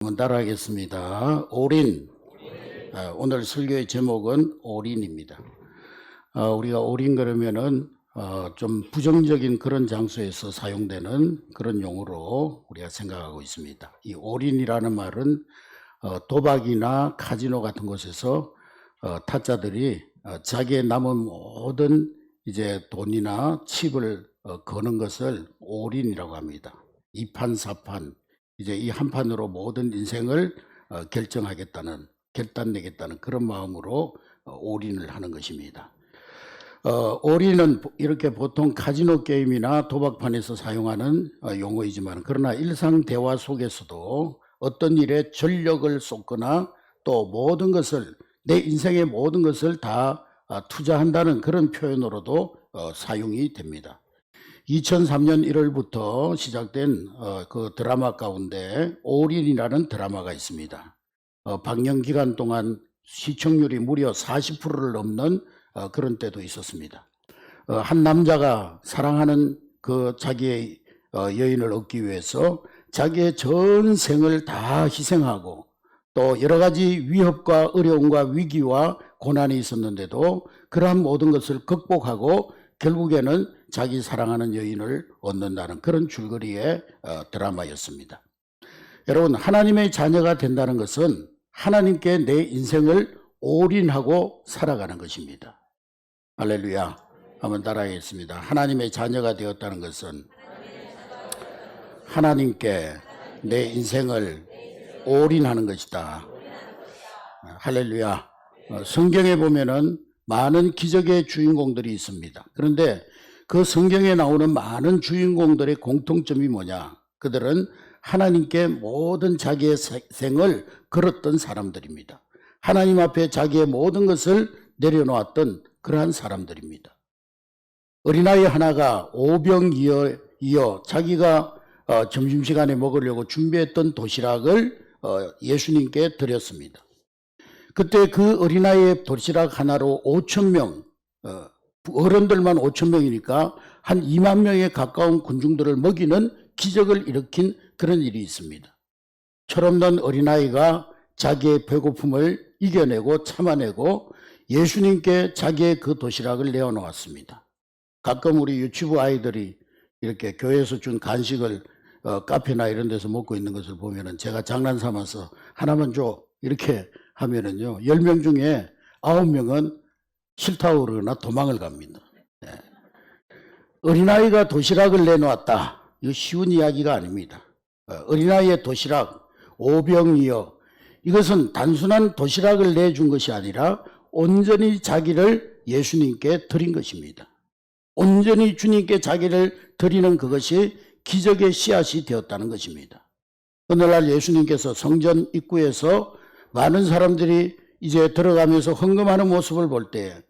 한번 따라하겠습니다. 올인. 오늘 설교의 제목은 올인입니다. 우리가 올인 그러면은 좀 부정적인 그런 장소에서 사용되는 그런 용어로 우리가 생각하고 있습니다. 이 올인이라는 말은 도박이나 카지노 같은 곳에서 타짜들이 자기의 남은 모든 이제 돈이나 칩을 거는 것을 올인이라고 합니다. 이판 사판 이제 이 한 판으로 모든 인생을 결단내겠다는 그런 마음으로 올인을 하는 것입니다. 올인은 이렇게 보통 카지노 게임이나 도박판에서 사용하는 용어이지만, 그러나 일상 대화 속에서도 어떤 일에 전력을 쏟거나 또 모든 것을, 내 인생의 모든 것을 다 투자한다는 그런 표현으로도 사용이 됩니다. 2003년 1월부터 시작된 그 드라마 가운데 올인이라는 드라마가 있습니다. 방영 기간 동안 시청률이 무려 40%를 넘는 그런 때도 있었습니다. 한 남자가 사랑하는 그 자기의 여인을 얻기 위해서 자기의 전생을 다 희생하고 또 여러 가지 위협과 어려움과 위기와 고난이 있었는데도 그러한 모든 것을 극복하고 결국에는 자기 사랑하는 여인을 얻는다는 그런 줄거리의 드라마였습니다. 여러분, 하나님의 자녀가 된다는 것은 하나님께 내 인생을 올인하고 살아가는 것입니다. 할렐루야. 한번 따라하겠습니다. 하나님의 자녀가 되었다는 것은 하나님께 내 인생을 올인하는 것이다. 할렐루야. 성경에 보면은 많은 기적의 주인공들이 있습니다. 그런데 그 성경에 나오는 많은 주인공들의 공통점이 뭐냐? 그들은 하나님께 모든 자기의 생을 걸었던 사람들입니다. 하나님 앞에 자기의 모든 것을 내려놓았던 그러한 사람들입니다. 어린아이 하나가 오병이어 자기가 점심시간에 먹으려고 준비했던 도시락을 예수님께 드렸습니다. 그때 그 어린아이의 도시락 하나로 5,000명, 어른들만 5,000명이니까 한 2만 명에 가까운 군중들을 먹이는 기적을 일으킨 그런 일이 있습니다. 철없는 어린아이가 자기의 배고픔을 이겨내고 참아내고 예수님께 자기의 그 도시락을 내어놓았습니다. 가끔 우리 유치부 아이들이 이렇게 교회에서 준 간식을 카페나 이런 데서 먹고 있는 것을 보면은 제가 장난삼아서 하나만 줘 이렇게 하면은요, 10명 중에 9명은 싫다고 그러거나 도망을 갑니다. 네. 어린아이가 도시락을 내놓았다. 이거 쉬운 이야기가 아닙니다. 어린아이의 도시락, 오병이어, 이것은 단순한 도시락을 내준 것이 아니라 온전히 자기를 예수님께 드린 것입니다. 온전히 주님께 자기를 드리는 그것이 기적의 씨앗이 되었다는 것입니다. 오늘날 예수님께서 성전 입구에서 많은 사람들이 이제 들어가면서 헌금하는 모습을 볼 때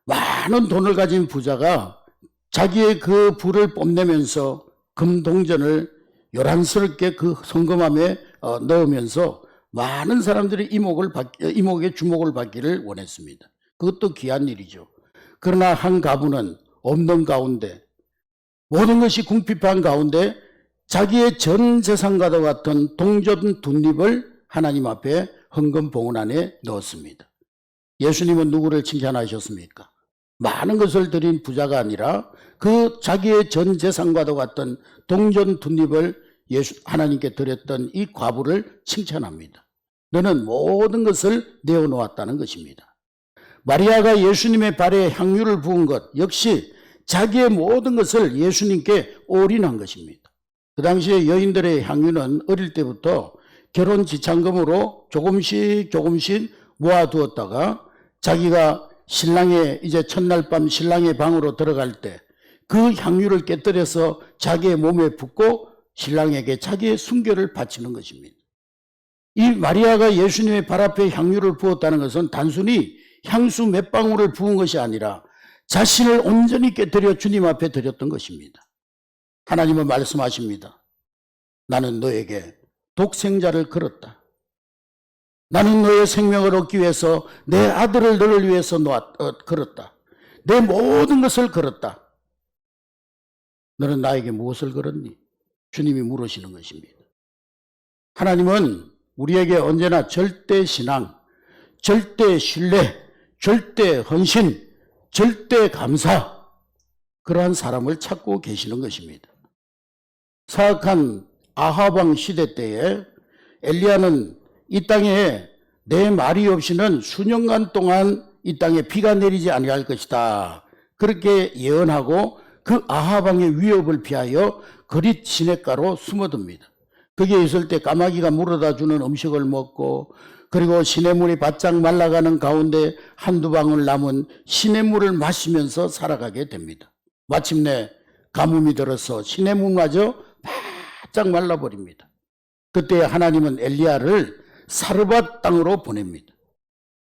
많은 돈을 가진 부자가 자기의 그 부를 뽐내면서 금동전을 요란스럽게 그 헌금함에 넣으면서 많은 사람들이 이목의 주목을 받기를 원했습니다. 그것도 귀한 일이죠. 그러나 한 가부는 없는 가운데, 모든 것이 궁핍한 가운데 자기의 전 재산과도 같은 동전 둔입을 하나님 앞에 헌금 봉헌 안에 넣었습니다. 예수님은 누구를 칭찬하셨습니까? 많은 것을 드린 부자가 아니라 그 자기의 전 재산과도 같은 동전 둔입을 하나님께 드렸던 이 과부를 칭찬합니다. 너는 모든 것을 내어놓았다는 것입니다. 마리아가 예수님의 발에 향유를 부은 것 역시 자기의 모든 것을 예수님께 올인한 것입니다. 그 당시에 여인들의 향유는 어릴 때부터 결혼 지참금으로 조금씩 모아두었다가 자기가 신랑의 이제 첫날 밤 신랑의 방으로 들어갈 때 그 향유를 깨뜨려서 자기의 몸에 붓고 신랑에게 자기의 순결을 바치는 것입니다. 이 마리아가 예수님의 발 앞에 향유를 부었다는 것은 단순히 향수 몇 방울을 부은 것이 아니라 자신을 온전히 깨뜨려 주님 앞에 드렸던 것입니다. 하나님은 말씀하십니다. 나는 너에게 독생자를 걸었다. 나는 너의 생명을 얻기 위해서 내 아들을 너를 위해서 걸었다. 내 모든 것을 걸었다. 너는 나에게 무엇을 걸었니? 주님이 물으시는 것입니다. 하나님은 우리에게 언제나 절대 신앙, 절대 신뢰, 절대 헌신, 절대 감사, 그러한 사람을 찾고 계시는 것입니다. 사악한 아하방 시대 때에 엘리야는 이 땅에 내 말이 없이는 수년간 동안 이 땅에 비가 내리지 아니할 것이다, 그렇게 예언하고 그 아하방의 위협을 피하여 그릿 시냇가로 숨어듭니다. 거기에 있을 때 까마귀가 물어다 주는 음식을 먹고, 그리고 시냇물이 바짝 말라가는 가운데 한두 방울 남은 시냇물을 마시면서 살아가게 됩니다. 마침내 가뭄이 들어서 시냇물마저 바짝 말라버립니다. 그때 하나님은 엘리야를 사르밧 땅으로 보냅니다.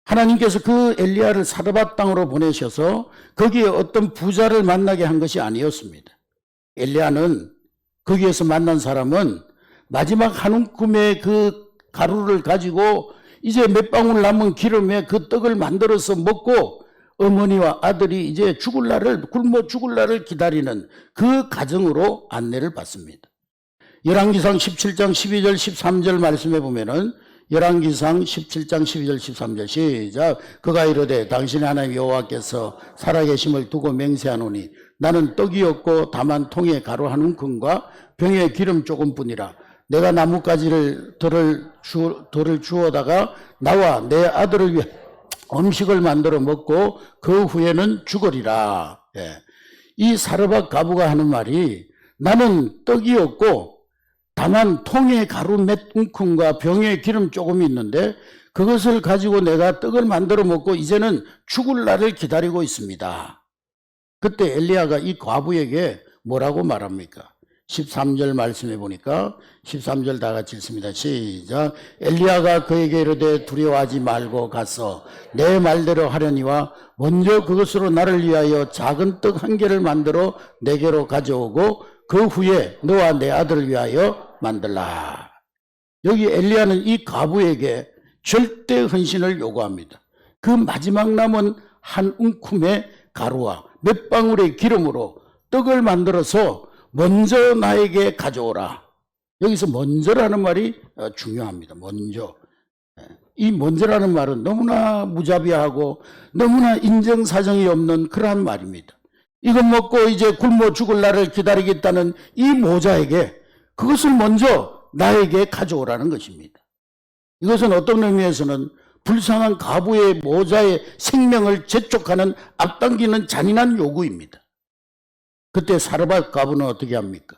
하나님께서 그 엘리야를 사르밧 땅으로 보내셔서 거기에 어떤 부자를 만나게 한 것이 아니었습니다. 엘리야는 거기에서 만난 사람은 마지막 한 움큼의 그 가루를 가지고 이제 몇 방울 남은 기름에 그 떡을 만들어서 먹고 어머니와 아들이 이제 굶어 죽을 날을 기다리는 그 가정으로 안내를 받습니다. 열왕기상 17장 12절 13절 말씀해 보면은, 열왕기상 17장 12절 13절 시작. 그가 이르되 당신의 하나님 여호와께서 살아계심을 두고 맹세하노니 나는 떡이 없고 다만 통에 가루 한 움큼과 병에 기름 조금뿐이라. 내가 나뭇가지를 돌을 주워다가 나와 내 아들을 위해 음식을 만들어 먹고 그 후에는 죽으리라. 이 사르밧 가부가 하는 말이, 나는 떡이 없고 다만 통에 가루 몇 움큼과 병에 기름 조금 있는데 그것을 가지고 내가 떡을 만들어 먹고 이제는 죽을 날을 기다리고 있습니다. 그때 엘리야가 이 과부에게 뭐라고 말합니까? 13절 말씀해 보니까, 13절 다 같이 읽습니다. 시작. 엘리야가 그에게 이르되 두려워하지 말고 가서 내 말대로 하려니와 먼저 그것으로 나를 위하여 작은 떡 한 개를 만들어 내게로 가져오고 그 후에 너와 내 아들을 위하여 만들라. 여기 엘리야는 이 과부에게 절대 헌신을 요구합니다. 그 마지막 남은 한 움큼의 가루와 몇 방울의 기름으로 떡을 만들어서 먼저 나에게 가져오라. 여기서 먼저라는 말이 중요합니다. 먼저. 이 먼저라는 말은 너무나 무자비하고 너무나 인정사정이 없는 그러한 말입니다. 이것 먹고 이제 굶어 죽을 날을 기다리겠다는 이 모자에게 그것을 먼저 나에게 가져오라는 것입니다. 이것은 어떤 의미에서는 불쌍한 가부의 모자의 생명을 재촉하는, 앞당기는 잔인한 요구입니다. 그때 사르밧 가부는 어떻게 합니까?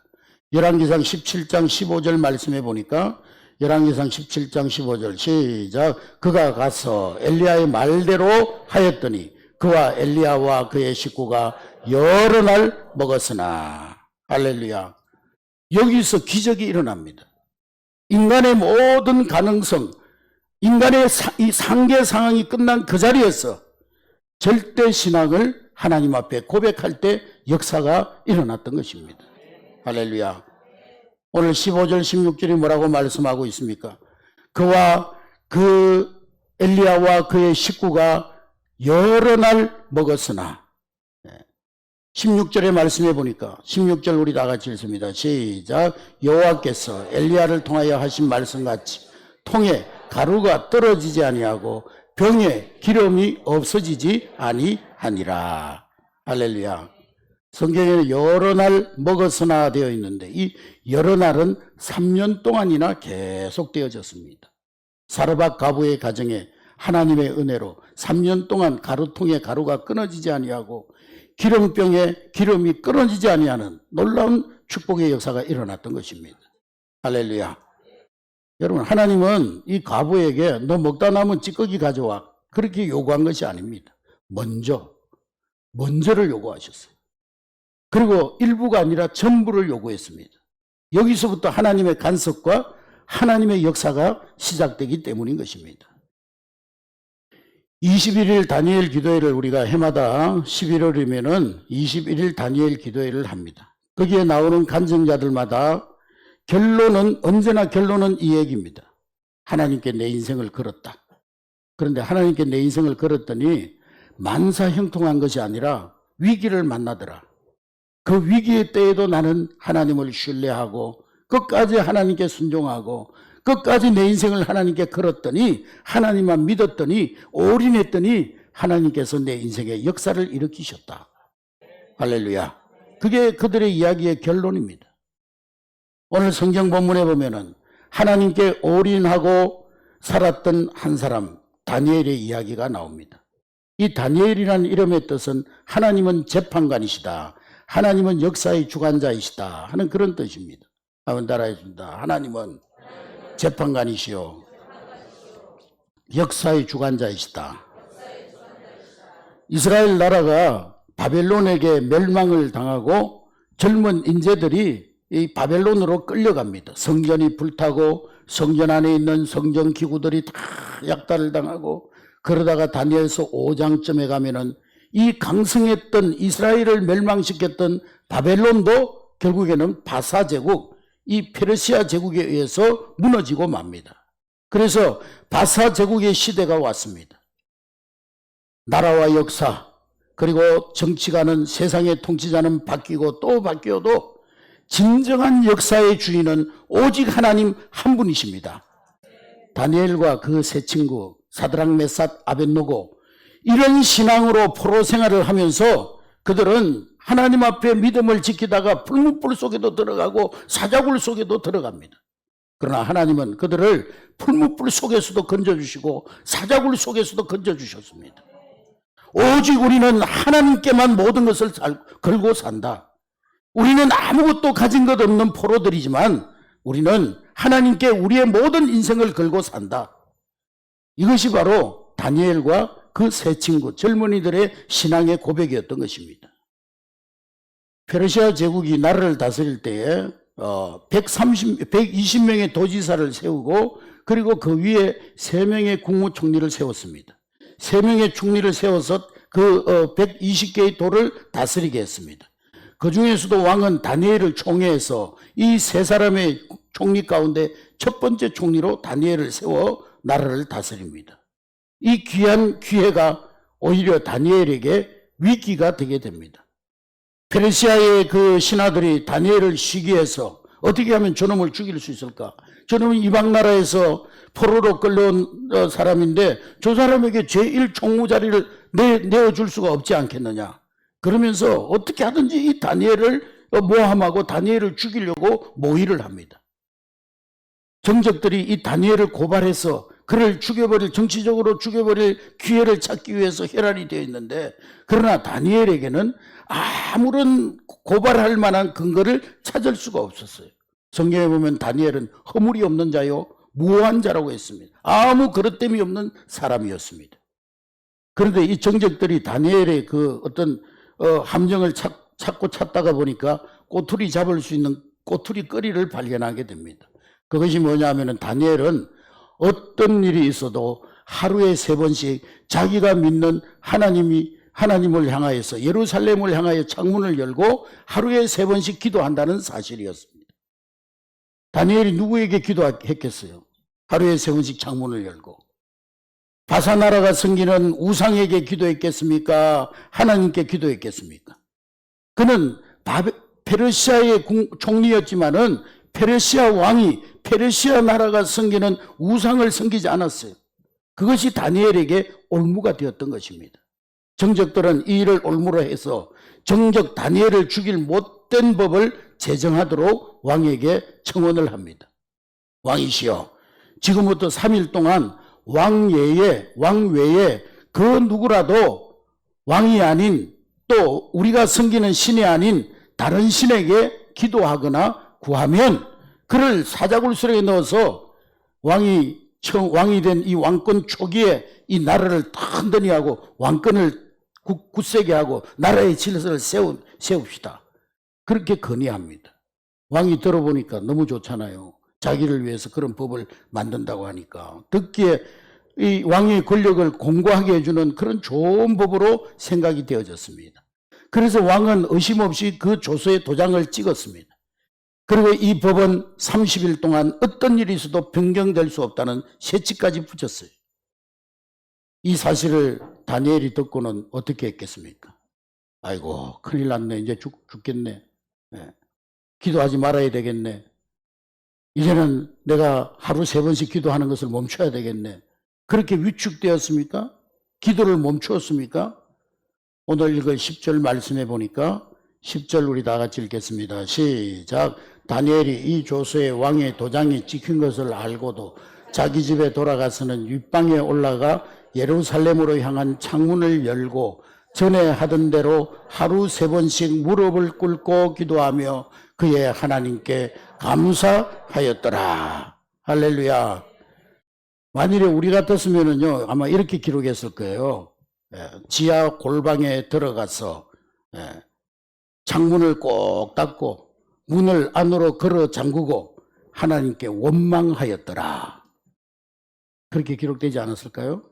열왕기상 17장 15절 말씀해 보니까, 열왕기상 17장 15절 시작. 그가 가서 엘리야의 말대로 하였더니 그와 엘리야와 그의 식구가 여러 날 먹었으나. 할렐루야. 여기서 기적이 일어납니다. 인간의 모든 가능성, 인간의 이 상계 상황이 끝난 그 자리에서 절대 신앙을 하나님 앞에 고백할 때 역사가 일어났던 것입니다. 할렐루야. 오늘 15절 16절이 뭐라고 말씀하고 있습니까? 그와 그 엘리야와 그의 식구가 여러 날 먹었으나. 16절에 말씀해 보니까, 16절 우리 다 같이 읽습니다. 시작. 여호와께서 엘리야를 통하여 하신 말씀같이 통에 가루가 떨어지지 아니하고 병에 기름이 없어지지 아니하니라. 할렐루야. 성경에는 여러 날 먹었으나 되어 있는데 이 여러 날은 3년 동안이나 계속되어졌습니다. 사르밧 가부의 가정에 하나님의 은혜로 3년 동안 가루통에 가루가 끊어지지 아니하고 기름병에 기름이 끊어지지 아니하는 놀라운 축복의 역사가 일어났던 것입니다. 할렐루야. 여러분, 하나님은 이 과부에게 너 먹다 남은 찌꺼기 가져와, 그렇게 요구한 것이 아닙니다. 먼저를 요구하셨어요. 그리고 일부가 아니라 전부를 요구했습니다. 여기서부터 하나님의 간섭과 하나님의 역사가 시작되기 때문인 것입니다. 21일 다니엘 기도회를 우리가 해마다 11월이면은 21일 다니엘 기도회를 합니다. 거기에 나오는 간증자들마다 언제나 결론은 이 얘기입니다. 하나님께 내 인생을 걸었다. 그런데 하나님께 내 인생을 걸었더니 만사형통한 것이 아니라 위기를 만나더라. 그 위기의 때에도 나는 하나님을 신뢰하고 끝까지 하나님께 순종하고 끝까지 내 인생을 하나님께 걸었더니, 하나님만 믿었더니, 올인했더니 하나님께서 내 인생에 역사를 일으키셨다. 할렐루야. 그게 그들의 이야기의 결론입니다. 오늘 성경 본문에 보면은 하나님께 올인하고 살았던 한 사람, 다니엘의 이야기가 나옵니다. 이 다니엘이라는 이름의 뜻은 하나님은 재판관이시다, 하나님은 역사의 주관자이시다 하는 그런 뜻입니다. 한번 따라했습니다. 하나님은 재판관이시요 역사의 주관자이시다. 이스라엘 나라가 바벨론에게 멸망을 당하고 젊은 인재들이 이 바벨론으로 끌려갑니다. 성전이 불타고 성전 안에 있는 성전 기구들이 다 약탈을 당하고, 그러다가 다니엘서 5장쯤에 가면은 이 강성했던 이스라엘을 멸망시켰던 바벨론도 결국에는 바사 제국, 이 페르시아 제국에 의해서 무너지고 맙니다. 그래서 바사 제국의 시대가 왔습니다. 나라와 역사, 그리고 정치가는, 세상의 통치자는 바뀌고 또 바뀌어도 진정한 역사의 주인은 오직 하나님 한 분이십니다. 다니엘과 그 세 친구 사드락, 메삭, 아벳노고, 이런 신앙으로 포로 생활을 하면서 그들은 하나님 앞에 믿음을 지키다가 풀무불 속에도 들어가고 사자굴 속에도 들어갑니다. 그러나 하나님은 그들을 풀무불 속에서도 건져주시고 사자굴 속에서도 건져주셨습니다. 오직 우리는 하나님께만 모든 것을 걸고 산다. 우리는 아무것도 가진 것 없는 포로들이지만 우리는 하나님께 우리의 모든 인생을 걸고 산다. 이것이 바로 다니엘과 그 세 친구 젊은이들의 신앙의 고백이었던 것입니다. 페르시아 제국이 나라를 다스릴 때에 120명의 도지사를 세우고, 그리고 그 위에 3명의 국무총리를 세웠습니다. 3명의 총리를 세워서 그 120개의 도를 다스리게 했습니다. 그 중에서도 왕은 다니엘을 총애해서 이 세 사람의 총리 가운데 첫 번째 총리로 다니엘을 세워 나라를 다스립니다. 이 귀한 기회가 오히려 다니엘에게 위기가 되게 됩니다. 페르시아의 그 신하들이 다니엘을 시기해서 어떻게 하면 저놈을 죽일 수 있을까? 저놈은 이방 나라에서 포로로 끌려온 사람인데 저 사람에게 제1총무 자리를 내어줄 수가 없지 않겠느냐. 그러면서 어떻게 하든지 이 다니엘을 모함하고 다니엘을 죽이려고 모의를 합니다. 정적들이 이 다니엘을 고발해서 그를 정치적으로 죽여버릴 기회를 찾기 위해서 혈안이 되어 있는데, 그러나 다니엘에게는 아무런 고발할 만한 근거를 찾을 수가 없었어요. 성경에 보면 다니엘은 허물이 없는 자요 무고한 자라고 했습니다. 아무 그릇됨이 없는 사람이었습니다. 그런데 이 정적들이 다니엘의 그 어떤 함정을 찾다가 보니까 꼬투리 잡을 수 있는 꼬투리 거리를 발견하게 됩니다. 그것이 뭐냐면은 다니엘은 어떤 일이 있어도 하루에 3번씩 자기가 믿는 하나님을 향하여서 예루살렘을 향하여 창문을 열고 하루에 3번씩 기도한다는 사실이었습니다. 다니엘이 누구에게 기도했겠어요? 하루에 3번씩 창문을 열고. 바사나라가 섬기는 우상에게 기도했겠습니까? 하나님께 기도했겠습니까? 그는 페르시아의 총리였지만은 페르시아 왕이 페르시아 나라가 섬기는 우상을 섬기지 않았어요. 그것이 다니엘에게 올무가 되었던 것입니다. 정적들은 이 일을 올무로 해서 정적 다니엘을 죽일 못된 법을 제정하도록 왕에게 청원을 합니다. 왕이시여, 지금부터 3일 동안 왕 외에 그 누구라도 왕이 아닌, 또 우리가 섬기는 신이 아닌 다른 신에게 기도하거나 구하면 그를 사자굴술에 넣어서 왕이 된 이 왕권 초기에 이 나라를 단단히 하고 왕권을 굳세게 하고 나라의 질서를 세웁시다. 그렇게 건의합니다. 왕이 들어보니까 너무 좋잖아요. 자기를 위해서 그런 법을 만든다고 하니까 듣기에 이 왕의 권력을 공고하게 해주는 그런 좋은 법으로 생각이 되어졌습니다. 그래서 왕은 의심 없이 그 조서에 도장을 찍었습니다. 그리고 이 법은 30일 동안 어떤 일이 있어도 변경될 수 없다는 세치까지 붙였어요. 이 사실을 다니엘이 듣고는 어떻게 했겠습니까? 아이고, 큰일 났네. 이제 죽겠네. 네. 기도하지 말아야 되겠네. 이제는 내가 하루 3번씩 기도하는 것을 멈춰야 되겠네. 그렇게 위축되었습니까? 기도를 멈추었습니까? 오늘 읽을 10절 말씀해 보니까 10절 우리 다 같이 읽겠습니다. 시작. 다니엘이 이 조서에 왕의 도장이 찍힌 것을 알고도 자기 집에 돌아가서는 윗방에 올라가 예루살렘으로 향한 창문을 열고 전에 하던 대로 하루 3번씩 무릎을 꿇고 기도하며 그의 하나님께 감사하였더라. 할렐루야. 만일에 우리 같았으면요 아마 이렇게 기록했을 거예요. 지하 골방에 들어가서 창문을 꼭 닫고 문을 안으로 걸어 잠그고 하나님께 원망하였더라. 그렇게 기록되지 않았을까요?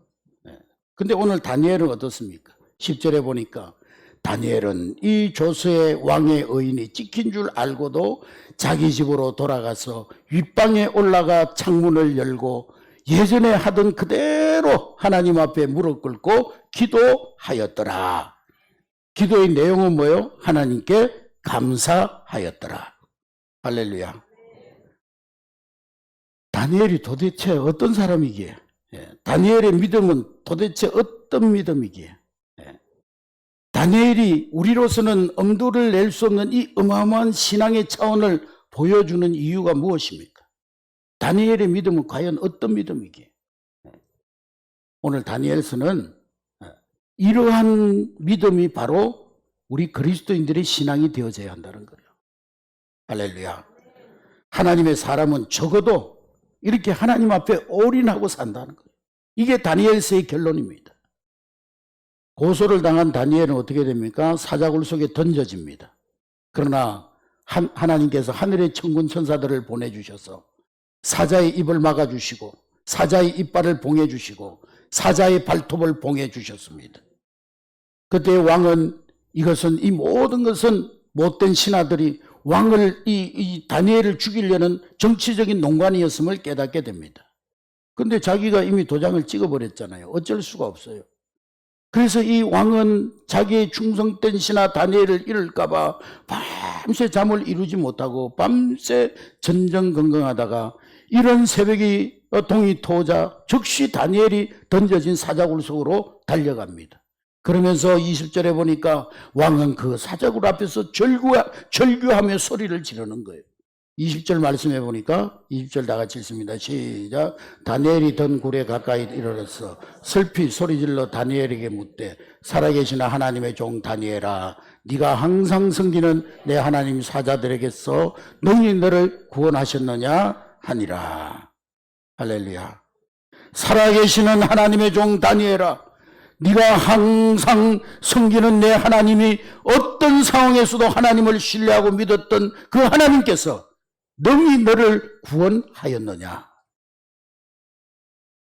근데 오늘 다니엘은 어떻습니까? 10절에 보니까 다니엘은 이 조서의 왕의 의인이 찍힌 줄 알고도 자기 집으로 돌아가서 윗방에 올라가 창문을 열고 예전에 하던 그대로 하나님 앞에 무릎 꿇고 기도하였더라. 기도의 내용은 뭐예요? 하나님께 감사하였더라. 할렐루야. 다니엘이 도대체 어떤 사람이기에? 다니엘의 믿음은 도대체 어떤 믿음이기에? 다니엘이 우리로서는 엄두를 낼 수 없는 이 어마어마한 신앙의 차원을 보여주는 이유가 무엇입니까? 다니엘의 믿음은 과연 어떤 믿음이기에? 오늘 다니엘서는 이러한 믿음이 바로 우리 그리스도인들의 신앙이 되어져야 한다는 거예요. 할렐루야. 하나님의 사람은 적어도 이렇게 하나님 앞에 올인하고 산다는 거예요. 이게 다니엘서의 결론입니다. 고소를 당한 다니엘은 어떻게 됩니까? 사자굴 속에 던져집니다. 그러나 하나님께서 하늘의 천군 천사들을 보내주셔서 사자의 입을 막아주시고 사자의 이빨을 봉해주시고 사자의 발톱을 봉해주셨습니다. 그때 왕은 이것은 이 모든 것은 못된 신하들이 왕을 이 다니엘을 죽이려는 정치적인 농간이었음을 깨닫게 됩니다. 그런데 자기가 이미 도장을 찍어버렸잖아요. 어쩔 수가 없어요. 그래서 이 왕은 자기의 충성된 신하 다니엘을 잃을까봐 밤새 잠을 이루지 못하고 밤새 전전긍긍하다가 이런 새벽이 동이 터오자 즉시 다니엘이 던져진 사자굴 속으로 달려갑니다. 그러면서 20절에 보니까 왕은 그 사자굴 앞에서 절규하며 소리를 지르는 거예요. 20절 말씀해 보니까 20절 다 같이 읽습니다. 시작. 다니엘이 던 굴에 가까이 이르렀어 슬피 소리질러 다니엘에게 묻되 살아계시나 하나님의 종 다니엘아 네가 항상 섬기는 내 하나님 사자들에게서 능히 너를 구원하셨느냐 하니라. 할렐루야. 살아계시는 하나님의 종 다니엘아 네가 항상 섬기는 내 하나님이 어떤 상황에서도 하나님을 신뢰하고 믿었던 그 하나님께서 능히 너를 구원하였느냐.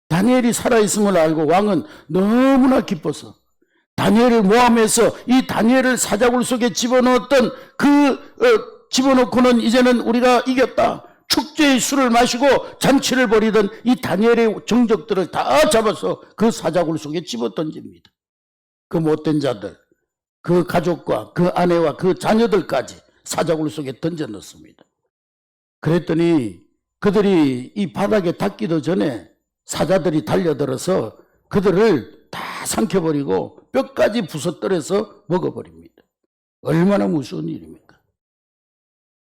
다니엘이 살아있음을 알고 왕은 너무나 기뻐서 다니엘을 모함해서 이 다니엘을 사자굴 속에 집어넣었던 집어넣고는 이제는 우리가 이겼다. 축제의 술을 마시고 잔치를 벌이던 이 다니엘의 정적들을 다 잡아서 그 사자굴 속에 집어 던집니다. 그 못된 자들, 그 가족과 그 아내와 그 자녀들까지 사자굴 속에 던져 넣습니다. 그랬더니 그들이 이 바닥에 닿기도 전에 사자들이 달려들어서 그들을 다 삼켜버리고 뼈까지 부서뜨려서 먹어버립니다. 얼마나 무서운 일입니까?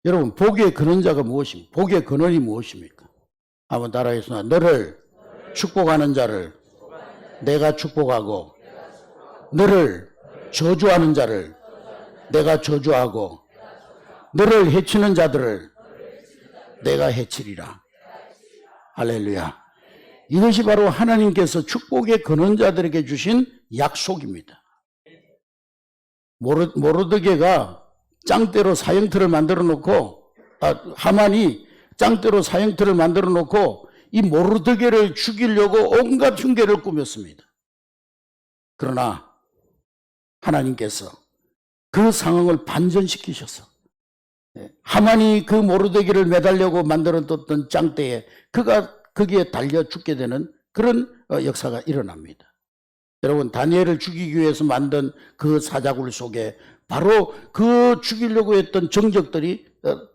여러분, 복의 근원자가 무엇입니까? 복의 근원이 무엇입니까? 한번 따라해서 너를 축복하는 자를 내가 축복하고 너를 저주하는 자를 내가 저주하고 너를 해치는 자들을 내가 해치리라. 할렐루야. 이것이 바로 하나님께서 축복의 근원자들에게 주신 약속입니다. 모르드게가 짱대로 사형틀을 만들어 놓고 하만이 짱대로 사형틀을 만들어 놓고 이 모르드게를 죽이려고 온갖 흉계를 꾸몄습니다. 그러나 하나님께서 그 상황을 반전시키셔서 하만이 그 모르드게를 매달려고 만들어뒀던 짱대에 그가 거기에 달려 죽게 되는 그런 역사가 일어납니다. 여러분, 다니엘을 죽이기 위해서 만든 그 사자굴 속에 바로 그 죽이려고 했던 정적들이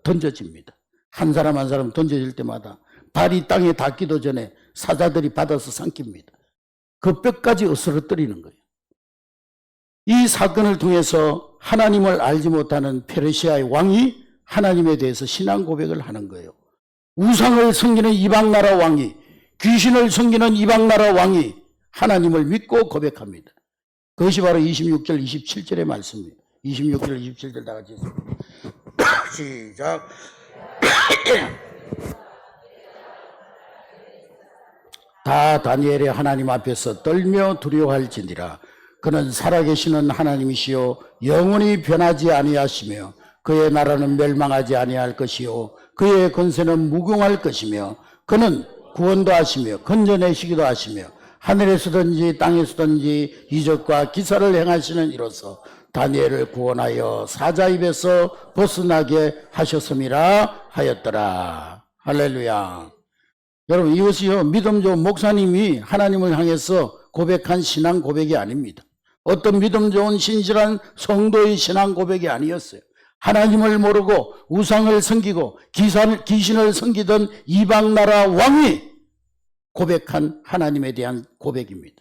던져집니다. 한 사람 한 사람 던져질 때마다 발이 땅에 닿기도 전에 사자들이 받아서 삼킵니다. 그 뼈까지 으스러뜨리는 거예요. 이 사건을 통해서 하나님을 알지 못하는 페르시아의 왕이 하나님에 대해서 신앙 고백을 하는 거예요. 우상을 섬기는 이방나라 왕이, 귀신을 섬기는 이방나라 왕이 하나님을 믿고 고백합니다. 그것이 바로 26절 27절의 말씀입니다. 26절 27절 다 같이 시작. 다 다니엘의 하나님 앞에서 떨며 두려워할지니라. 그는 살아계시는 하나님이시요 영원히 변하지 아니하시며 그의 나라는 멸망하지 아니할 것이요 그의 권세는 무궁할 것이며 그는 구원도 하시며 건져내시기도 하시며 하늘에서든지 땅에서든지 이적과 기사를 행하시는 이로써 다니엘을 구원하여 사자 입에서 벗어나게 하셨음이라 하였더라. 할렐루야. 여러분, 이것이요 믿음 좋은 목사님이 하나님을 향해서 고백한 신앙 고백이 아닙니다. 어떤 믿음 좋은 신실한 성도의 신앙 고백이 아니었어요. 하나님을 모르고 우상을 섬기고 귀신을 섬기던 이방나라 왕이 고백한 하나님에 대한 고백입니다.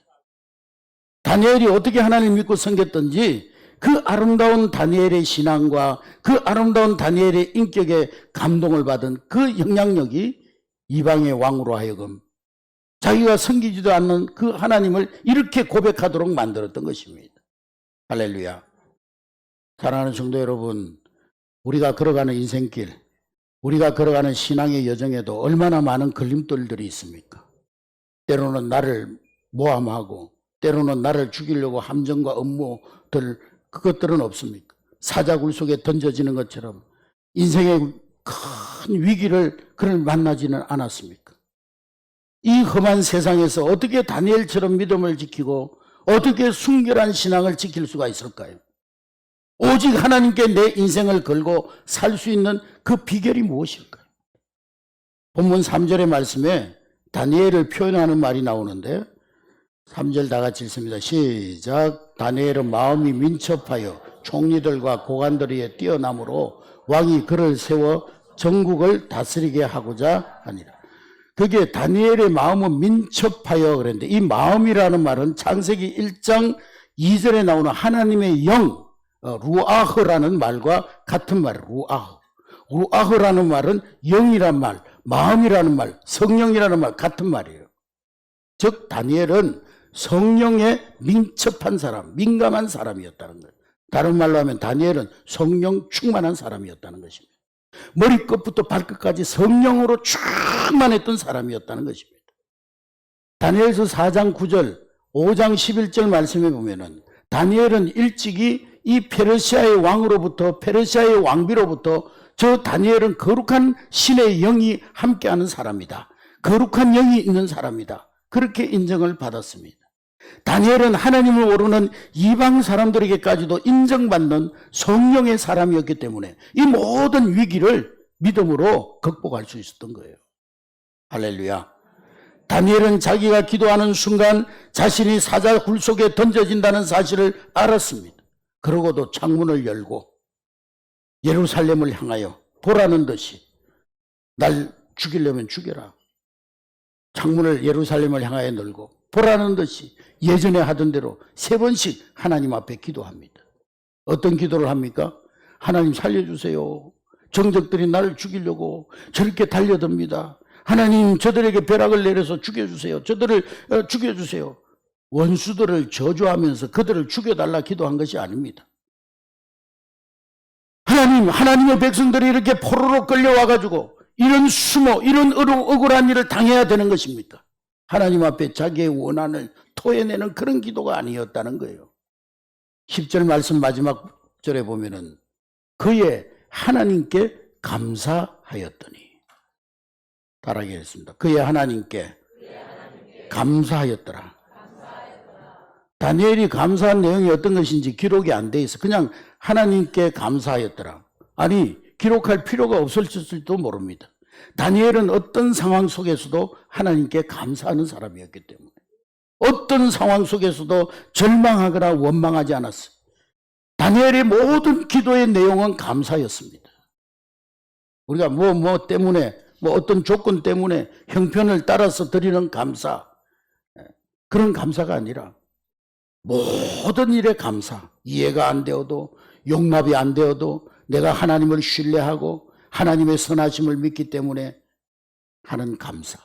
다니엘이 어떻게 하나님을 믿고 섬겼던지 그 아름다운 다니엘의 신앙과 그 아름다운 다니엘의 인격에 감동을 받은 그 영향력이 이방의 왕으로 하여금 자기가 섬기지도 않는 그 하나님을 이렇게 고백하도록 만들었던 것입니다. 할렐루야. 사랑하는 성도 여러분, 우리가 걸어가는 인생길, 우리가 걸어가는 신앙의 여정에도 얼마나 많은 걸림돌들이 있습니까? 때로는 나를 모함하고 때로는 나를 죽이려고 함정과 음모들, 그것들은 없습니까? 사자굴 속에 던져지는 것처럼 인생의 큰 위기를 그를 만나지는 않았습니까? 이 험한 세상에서 어떻게 다니엘처럼 믿음을 지키고 어떻게 순결한 신앙을 지킬 수가 있을까요? 오직 하나님께 내 인생을 걸고 살 수 있는 그 비결이 무엇일까요? 본문 3절의 말씀에 다니엘을 표현하는 말이 나오는데 3절 다 같이 읽습니다. 시작. 다니엘은 마음이 민첩하여 총리들과 고관들에 뛰어남으로 왕이 그를 세워 전국을 다스리게 하고자 하니라. 그게 다니엘의 마음은 민첩하여 그랬는데 이 마음이라는 말은 창세기 1장 2절에 나오는 하나님의 영 루아흐라는 말과 같은 말이에요. 루아흐라는 말은 영이란 말, 마음이라는 말, 성령이라는 말 같은 말이에요. 즉 다니엘은 성령에 민첩한 사람, 민감한 사람이었다는 거예요. 다른 말로 하면 다니엘은 성령 충만한 사람이었다는 것입니다. 머리끝부터 발끝까지 성령으로 충만했던 사람이었다는 것입니다. 다니엘서 4장 9절, 5장 11절 말씀에 보면은 다니엘은 일찍이 이 페르시아의 왕으로부터, 페르시아의 왕비로부터 저 다니엘은 거룩한 신의 영이 함께하는 사람이다. 거룩한 영이 있는 사람이다. 그렇게 인정을 받았습니다. 다니엘은 하나님을 모르는 이방 사람들에게까지도 인정받는 성령의 사람이었기 때문에 이 모든 위기를 믿음으로 극복할 수 있었던 거예요. 할렐루야. 다니엘은 자기가 기도하는 순간 자신이 사자 굴 속에 던져진다는 사실을 알았습니다. 그러고도 창문을 열고 예루살렘을 향하여 보라는 듯이 날 죽이려면 죽여라. 창문을 예루살렘을 향하여 열고 보라는 듯이 예전에 하던 대로 3번씩 하나님 앞에 기도합니다. 어떤 기도를 합니까? 하나님 살려주세요. 정적들이 나를 죽이려고 저렇게 달려듭니다. 하나님 저들에게 벼락을 내려서 죽여주세요. 저들을 죽여주세요. 원수들을 저주하면서 그들을 죽여달라 기도한 것이 아닙니다. 하나님의 백성들이 이렇게 포로로 끌려와가지고 이런 이런 억울한 일을 당해야 되는 것입니까? 하나님 앞에 자기의 원한을 토해내는 그런 기도가 아니었다는 거예요. 10절 말씀 마지막 절에 보면은 그의 하나님께 감사하였더니 따라하겠습니다. 그의 하나님께 감사하였더라. 다니엘이 감사한 내용이 어떤 것인지 기록이 안 돼 있어. 그냥 하나님께 감사하였더라. 아니, 기록할 필요가 없을지도 모릅니다. 다니엘은 어떤 상황 속에서도 하나님께 감사하는 사람이었기 때문에 어떤 상황 속에서도 절망하거나 원망하지 않았어요. 다니엘의 모든 기도의 내용은 감사였습니다. 우리가 뭐 때문에, 뭐 어떤 조건 때문에 형편을 따라서 드리는 감사, 그런 감사가 아니라 모든 일에 감사, 이해가 안 되어도, 용납이 안 되어도 내가 하나님을 신뢰하고 하나님의 선하심을 믿기 때문에 하는 감사.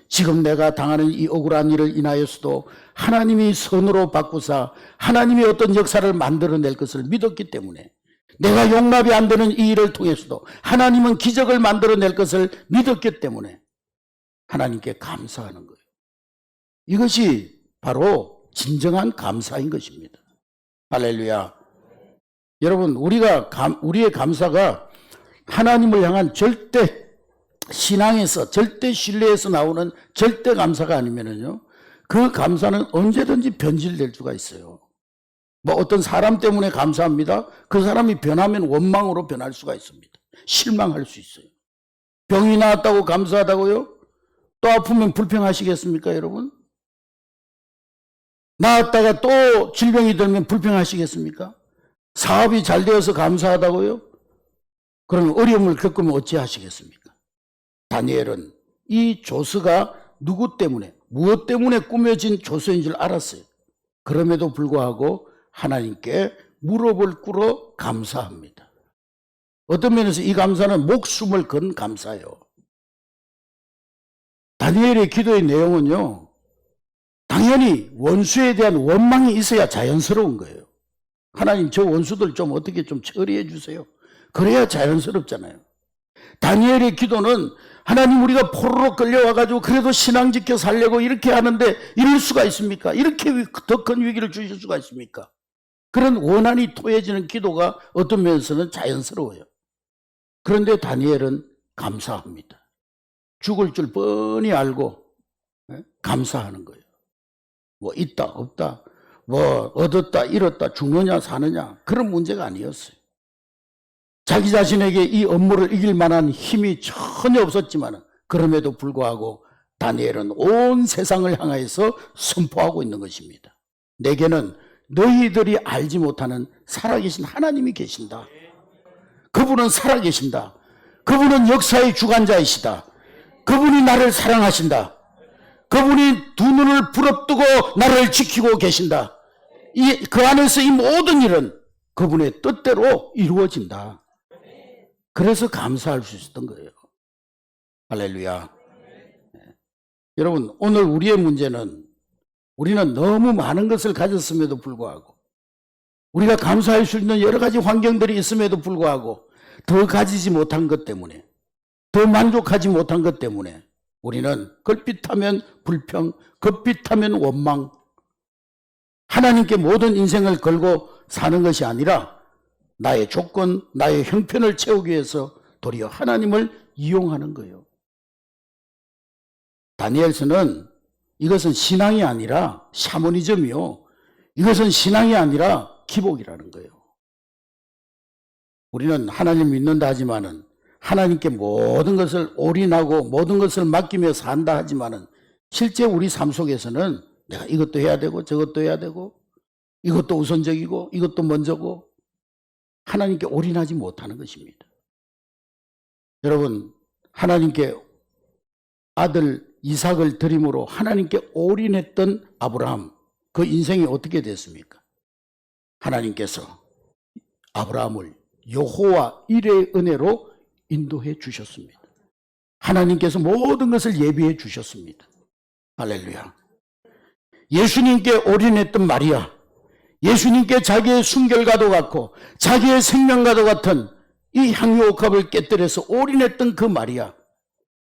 지금 내가 당하는 이 억울한 일을 인하여서도 하나님이 선으로 바꾸사 하나님이 어떤 역사를 만들어낼 것을 믿었기 때문에, 내가 용납이 안 되는 이 일을 통해서도 하나님은 기적을 만들어낼 것을 믿었기 때문에 하나님께 감사하는 거예요. 이것이 바로 진정한 감사인 것입니다. 할렐루야. 여러분, 우리의 감사가 하나님을 향한 절대 신앙에서, 절대 신뢰에서 나오는 절대 감사가 아니면은요, 그 감사는 언제든지 변질될 수가 있어요. 뭐 어떤 사람 때문에 감사합니다. 그 사람이 변하면 원망으로 변할 수가 있습니다. 실망할 수 있어요. 병이 나았다고 감사하다고요? 또 아프면 불평하시겠습니까, 여러분? 나았다가 또 질병이 들면 불평하시겠습니까? 사업이 잘 되어서 감사하다고요? 그럼 어려움을 겪으면 어찌하시겠습니까? 다니엘은 이 조서가 누구 때문에, 무엇 때문에 꾸며진 조서인 줄 알았어요. 그럼에도 불구하고 하나님께 무릎을 꿇어 감사합니다. 어떤 면에서 이 감사는 목숨을 건 감사예요. 다니엘의 기도의 내용은요, 당연히 원수에 대한 원망이 있어야 자연스러운 거예요. 하나님, 저 원수들 좀 어떻게 좀 처리해 주세요. 그래야 자연스럽잖아요. 다니엘의 기도는 하나님, 우리가 포로로 끌려와가지고 그래도 신앙 지켜 살려고 이렇게 하는데 이럴 수가 있습니까? 이렇게 더 큰 위기를 주실 수가 있습니까? 그런 원한이 토해지는 기도가 어떤 면에서는 자연스러워요. 그런데 다니엘은 감사합니다. 죽을 줄 뻔히 알고 감사하는 거예요. 뭐 있다 없다, 뭐 얻었다 잃었다, 죽느냐 사느냐, 그런 문제가 아니었어요. 자기 자신에게 이 업무를 이길 만한 힘이 전혀 없었지만 그럼에도 불구하고 다니엘은 온 세상을 향하여서 선포하고 있는 것입니다. 내게는 너희들이 알지 못하는 살아계신 하나님이 계신다. 그분은 살아계신다. 그분은 역사의 주관자이시다. 그분이 나를 사랑하신다. 그분이 두 눈을 부릅뜨고 나를 지키고 계신다. 그 안에서 이 모든 일은 그분의 뜻대로 이루어진다. 그래서 감사할 수 있었던 거예요. 할렐루야. 여러분, 오늘 우리의 문제는, 우리는 너무 많은 것을 가졌음에도 불구하고, 우리가 감사할 수 있는 여러 가지 환경들이 있음에도 불구하고 더 가지지 못한 것 때문에, 더 만족하지 못한 것 때문에 우리는 걸핏하면 불평, 걸핏하면 원망, 하나님께 모든 인생을 걸고 사는 것이 아니라 나의 조건, 나의 형편을 채우기 위해서 도리어 하나님을 이용하는 거예요. 다니엘서는 이것은 신앙이 아니라 샤머니즘이요, 이것은 신앙이 아니라 기복이라는 거예요. 우리는 하나님 믿는다 하지만은, 하나님께 모든 것을 올인하고 모든 것을 맡기며 산다 하지만은, 실제 우리 삶 속에서는 내가 이것도 해야 되고 저것도 해야 되고 이것도 우선적이고 이것도 먼저고 하나님께 올인하지 못하는 것입니다. 여러분, 하나님께 아들 이삭을 드림으로 하나님께 올인했던 아브라함, 그 인생이 어떻게 됐습니까? 하나님께서 아브라함을 여호와 일의 은혜로 인도해 주셨습니다. 하나님께서 모든 것을 예비해 주셨습니다. 할렐루야. 예수님께 올인했던 마리아, 예수님께 자기의 순결과도 같고 자기의 생명과도 같은 이 향유옥합을 깨뜨려서 올인했던 그 마리아,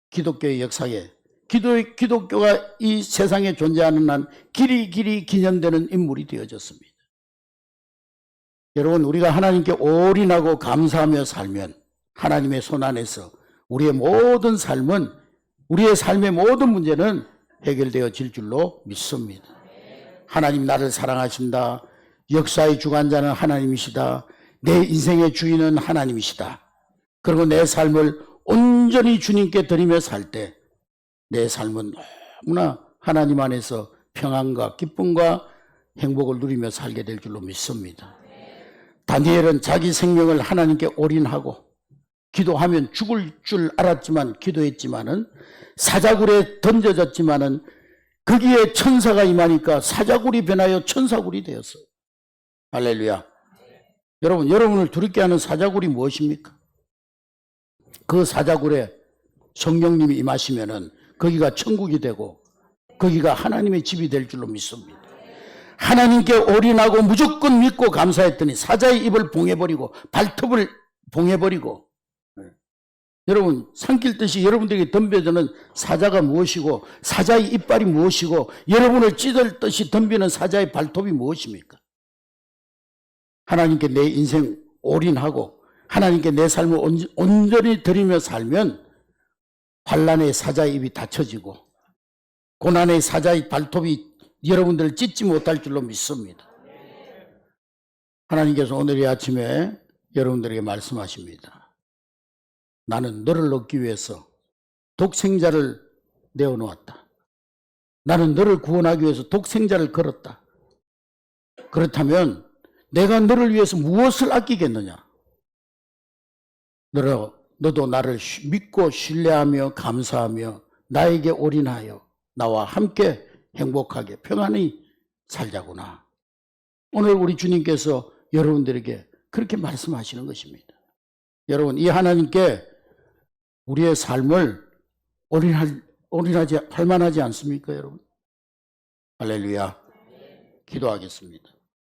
기독교의 역사에, 기독교가 이 세상에 존재하는 한 길이 기념되는 인물이 되어졌습니다. 여러분, 우리가 하나님께 올인하고 감사하며 살면 하나님의 손 안에서 우리의 모든 삶은, 우리의 삶의 모든 문제는 해결되어질 줄로 믿습니다. 하나님 나를 사랑하신다. 역사의 주관자는 하나님이시다. 내 인생의 주인은 하나님이시다. 그리고 내 삶을 온전히 주님께 드리며 살 때 내 삶은 너무나 하나님 안에서 평안과 기쁨과 행복을 누리며 살게 될 줄로 믿습니다. 다니엘은 자기 생명을 하나님께 올인하고 기도하면 죽을 줄 알았지만 기도했지만은 사자굴에 던져졌지만은 거기에 천사가 임하니까 사자굴이 변하여 천사굴이 되었어요. 할렐루야. 여러분, 여러분을 두렵게 하는 사자굴이 무엇입니까? 그 사자굴에 성령님이 임하시면은 거기가 천국이 되고 거기가 하나님의 집이 될 줄로 믿습니다. 하나님께 올인하고 무조건 믿고 감사했더니 사자의 입을 봉해버리고 발톱을 봉해버리고, 여러분 삼킬듯이 여러분들에게 덤벼드는 사자가 무엇이고 사자의 이빨이 무엇이고 여러분을 찢을듯이 덤비는 사자의 발톱이 무엇입니까? 하나님께 내 인생 올인하고 하나님께 내 삶을 온전히 드리며 살면 환난의 사자의 입이 닫혀지고 고난의 사자의 발톱이 여러분들을 찢지 못할 줄로 믿습니다. 하나님께서 오늘 이 아침에 여러분들에게 말씀하십니다. 나는 너를 얻기 위해서 독생자를 내어놓았다. 나는 너를 구원하기 위해서 독생자를 걸었다. 그렇다면 내가 너를 위해서 무엇을 아끼겠느냐? 너도 나를 믿고 신뢰하며 감사하며 나에게 올인하여 나와 함께 행복하게 평안히 살자구나. 오늘 우리 주님께서 여러분들에게 그렇게 말씀하시는 것입니다. 여러분, 이 하나님께 우리의 삶을 올인하지 할 만하지 않습니까, 여러분? 할렐루야. 기도하겠습니다.